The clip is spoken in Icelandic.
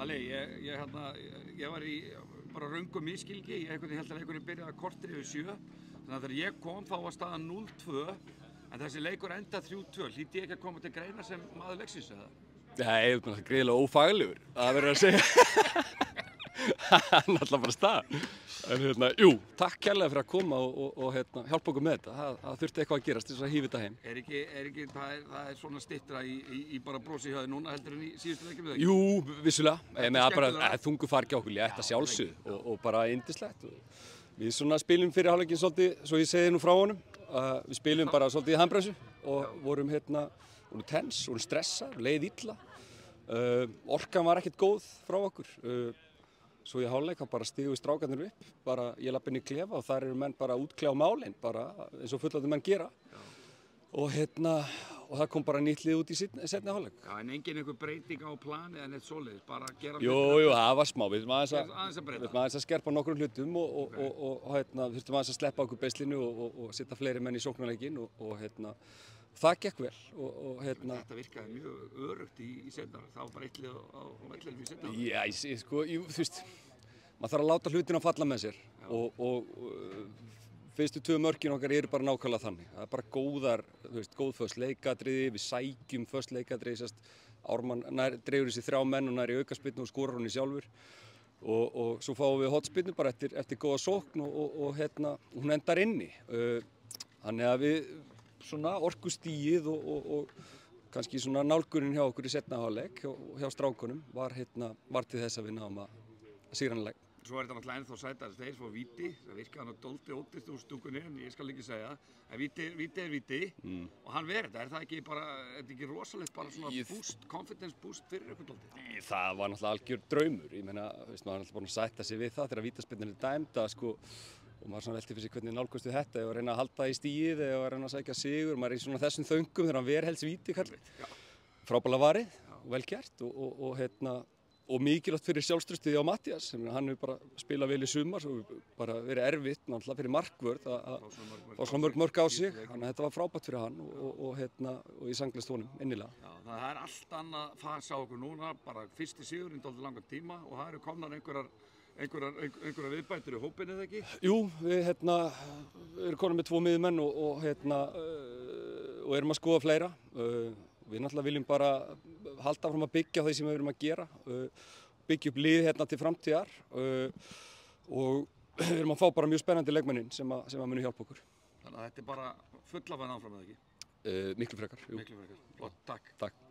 Alli, ég var í bara röngum misskilningi, ég held að leikurinn byrjaði korter yfir 7, þannig að þegar ég kom þá var staðan 0-2, en þessi leikur endað 3-2, hlýtti ég ekki að koma til greina sem maður leiksins eða? Nei, það er greiðilega ófaglegur, það verður að segja. Það er náttúrulega bara stað. En jú, takk kærlega fyrir að koma og hjálpa okkur með þetta. Það þurfti eitthvað að gerast til þess að hífa þetta heim. Það er svona styttra í bara brosi hjá þér núna heldur en í síðustu leikjum við ekki? Jú, vissulega. Það er bara þungu fargi okkur létt að sjálfsögðu og bara yndislegt. Við svona spilum fyrir hálfleikinn svolítið, svo ég segi nú frá honum. Við spilum bara svolítið í handbremsu og vorum tens, vorum stressar, leið illa. Orkan var ekkert góð frá okkur. Svo í hálfleik bara stigu strákarnir upp, bara ég lapp inn í klefa og þar eru menn bara að útkljá málin, bara eins og fullorðnir menn gera. Og það kom bara nýtt lið út í seinni hálfleik. Já, en engin einhver breyting á plani eða neitt svoleiðis, bara gera... Jú, það var smá, við þurfum aðeins að skerpa nokkrum hlutum og þurftum aðeins að sleppa okkur beislinu og setja fleiri menn í sóknarleikinn og það gekk vel Þetta virkaði mjög örugt í seinna, það var bara eitt lið á vellinum í seinna. Já, þú veist, maður þarf að láta hlutina falla með sér og fyrstu 2 mörkin okkar eru bara nákvæmlega þannig. Það er bara góð föst leikatriði, við sækjum föst leikatriði, Ármann dregur þessi 3 menn og nær í aukaspyrnu og skorar hún í sjálfur og svo fáum við hotspyrnu bara eftir góða sókn og hún endar inni. Þannig að við svona orkustigið og kannski svona nálgunin hjá okkur í seinni hálfleik hjá strákunum var til þess að við náðum að sigra hann leik. Svo er þetta náttúrulega ennþá sætari þeir svo víti, það virkaði hann dálítið ódýrt úr stúkunni en ég skal ekki segja en víti er víti og hann verið þetta, er það ekki bara, er þetta ekki rosalegt bara svona boost, confidence boost fyrir ykkur dálítið? Það var náttúrulega algjör draumur, ég meina, maður er náttúrulega búin að sætta sig við það þegar vítaspyrnan er dæmd og maður svona velti fyrir sig hvernig nálgast við þetta, ef að reyna að halda í stíið eða að reyna að sækja sigur, maður er í svona þessum þöngum þegar hann helst víti, frábærlega varið og vel gert og mikilvægt fyrir sjálfstraustið á Matthías, hann hefur bara spilað vel í sumar og bara verið erfitt náttúrulega fyrir markvörð að fá svona mörg á sig, þannig að þetta var frábært fyrir hann og ég sanglast honum innilega. Já, það er allt annað fasa á okkur núna, bara fyrsti sigurinn dálítið langan tíma og það eru komnar einhverjar viðbætur í hópinn eða ekki? Jú, við erum konum með 2 miðjumenn og erum að skoða fleira. Við náttúrulega viljum bara halda áfram að byggja því sem við erum að gera, byggja upp lið til framtíðar og við erum að fá bara mjög spennandi leikmennin sem að muni hjálpa okkur. Þannig að þetta er bara fulla væn áfram eða ekki? Miklu frekar, jú. Miklu frekar, flott, takk. Takk.